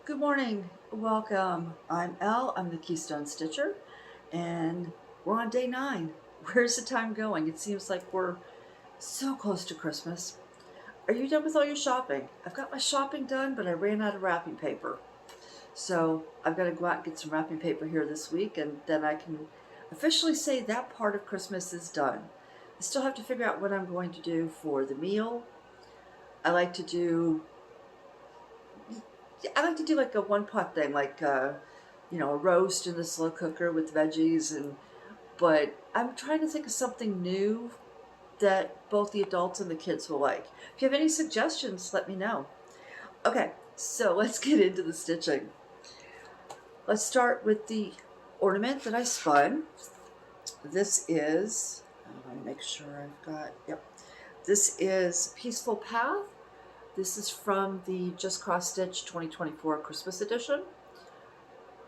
Good morning, welcome. I'm Elle, I'm the Keystone Stitcher, and we're on day 9. Where's the time going? It seems like we're so close to Christmas. Are you done with all your shopping? I've got my shopping done, but I ran out of wrapping paper. So I've got to go out and get some wrapping paper here this week, and then I can officially say that part of Christmas is done. I still have to figure out what I'm going to do for the meal. I like to do like a one pot thing, like a roast in the slow cooker with veggies, but I'm trying to think of something new that both the adults and the kids will like. If you have any suggestions, let me know. Okay, so let's get into the stitching. Let's start with the ornament that I spun. This is, I want to make sure I've got, yep. This is Peaceful Path. This is from the Just Cross Stitch 2024 Christmas edition.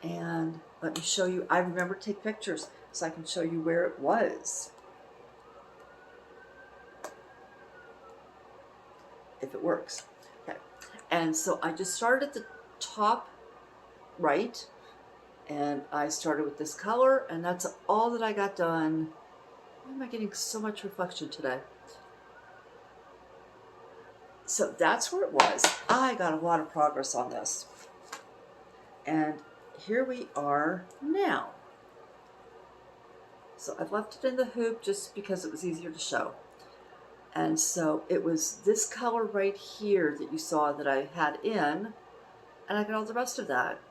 And let me show you, I remember to take pictures so I can show you where it was. If it works. Okay. And so I just started at the top right, and I started with this color, and that's all that I got done. Why am I getting so much reflection today? So that's where it was. I got a lot of progress on this. And here we are now. So I've left it in the hoop just because it was easier to show. And so it was this color right here that you saw that I had in, and I got all the rest of that.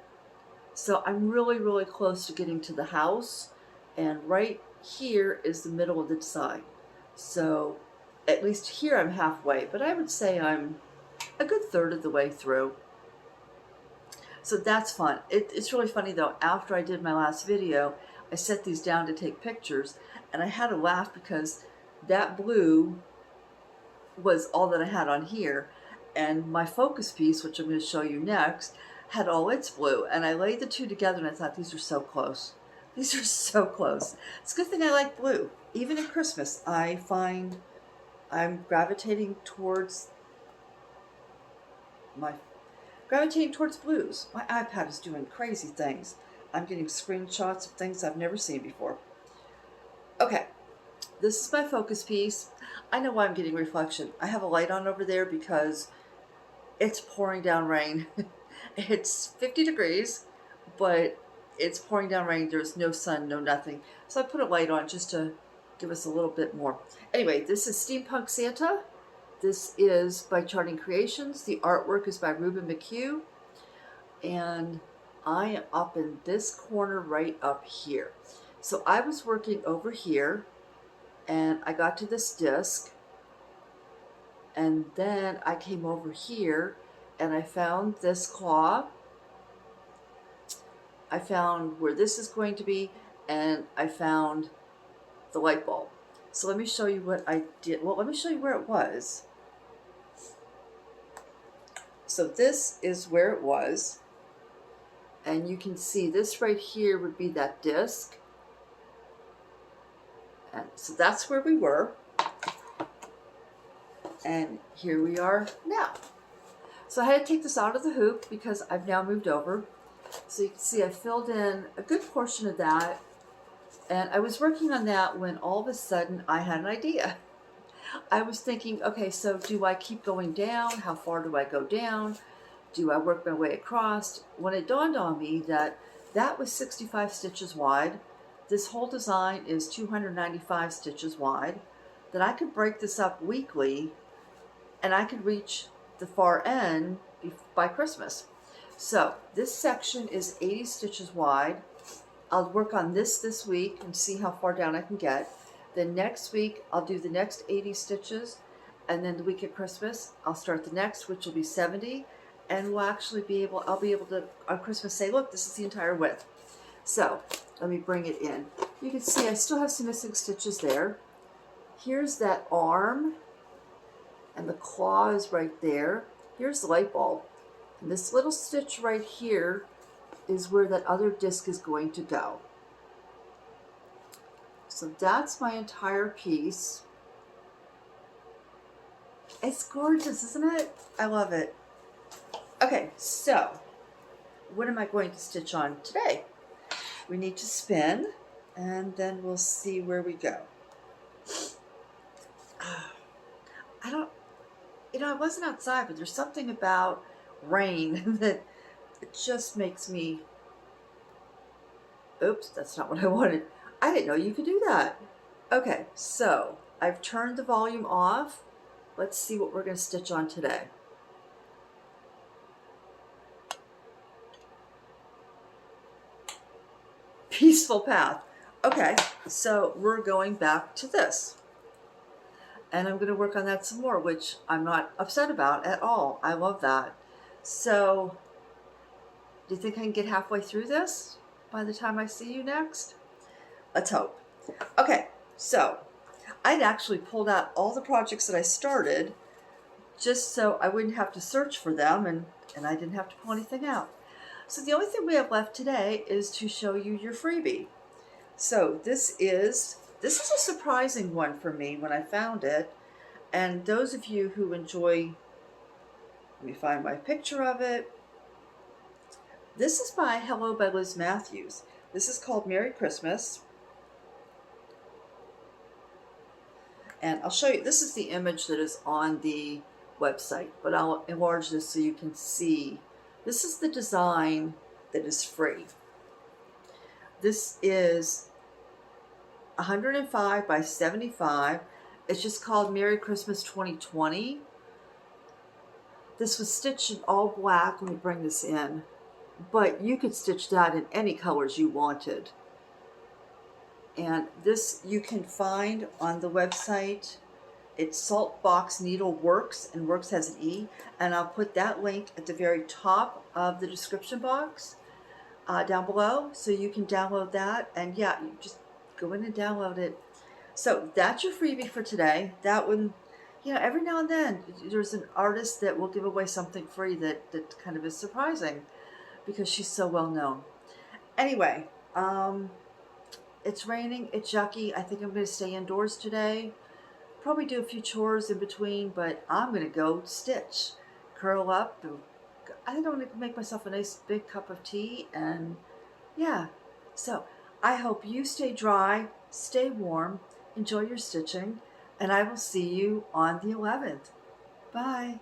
So I'm really, really close to getting to the house, and right here is the middle of the design. So at least here I'm halfway, but I would say I'm a good third of the way through. So that's fun. It's really funny though, after I did my last video, I set these down to take pictures, and I had to laugh because that blue was all that I had on here, and my focus piece, which I'm going to show you next, had all its blue, and I laid the two together and I thought, these are so close. These are so close. It's a good thing I like blue. Even at Christmas, I find I'm gravitating towards blues. My iPad is doing crazy things. I'm getting screenshots of things I've never seen before. Okay, this is my focus piece. I know why I'm getting reflection. I have a light on over there because it's pouring down rain. It's 50 degrees, but it's pouring down rain. There's no sun, no nothing. So I put a light on just to give us a little bit more. Anyway, this is Steampunk Santa. This is by Charting Creations. The artwork is by Reuben Mchugh. And I am up in this corner right up here. So I was working over here, and I got to this disc, and then I came over here and I found this claw. I found where this is going to be, and I found the light bulb. So let me show you what I did. Well, let me show you where it was. So this is where it was, and you can see this right here would be that disc. And so that's where we were, and here we are now. So I had to take this out of the hoop because I've now moved over. So you can see I filled in a good portion of that, and I was working on that when all of a sudden I had an idea. I was thinking, okay, so do I keep going down? How far do I go down? Do I work my way across? When it dawned on me that that was 65 stitches wide, this whole design is 295 stitches wide, that I could break this up weekly and I could reach the far end by Christmas. So this section is 80 stitches wide. I'll work on this week and see how far down I can get. Then next week I'll do the next 80 stitches, and then the week of Christmas I'll start the next, which will be 70, and I'll be able to on Christmas say, look, this is the entire width. So let me bring it in. You can see I still have some missing stitches there. Here's that arm, and the claw is right there. Here's the light bulb. And this little stitch right here is where that other disc is going to go. So that's my entire piece. It's gorgeous, isn't it? I love it. Okay, so what am I going to stitch on today? We need to spin, and then we'll see where we go. I don't, I wasn't outside, but there's something about rain that it just makes me, oops, that's not what I wanted. I didn't know you could do that. Okay, so I've turned the volume off. Let's see what we're going to stitch on today. Peaceful path. Okay, so we're going back to this. And I'm going to work on that some more, which I'm not upset about at all. I love that. So, do you think I can get halfway through this by the time I see you next? Let's hope. Okay, so I'd actually pulled out all the projects that I started just so I wouldn't have to search for them and I didn't have to pull anything out. So the only thing we have left today is to show you your freebie. So this is a surprising one for me when I found it. And those of you who enjoy, let me find my picture of it. This is by Hello by Liz Matthews. This is called Merry Christmas. And I'll show you, this is the image that is on the website, but I'll enlarge this so you can see. This is the design that is free. This is 105 by 75. It's just called Merry Christmas 2020. This was stitched in all black. Let me bring this in. But you could stitch that in any colors you wanted. And this you can find on the website. It's Saltbox Needle Works, and Works has an E. And I'll put that link at the very top of the description box down below, so you can download that. And yeah, you just go in and download it. So that's your freebie for today. That one, you know, every now and then there's an artist that will give away something free that kind of is surprising because she's so well known. Anyway, it's raining, it's yucky. I think I'm going to stay indoors today. Probably do a few chores in between, but I'm going to go stitch, curl up. I think I'm going to make myself a nice big cup of tea, and yeah. So I hope you stay dry, stay warm, enjoy your stitching, and I will see you on the 11th. Bye.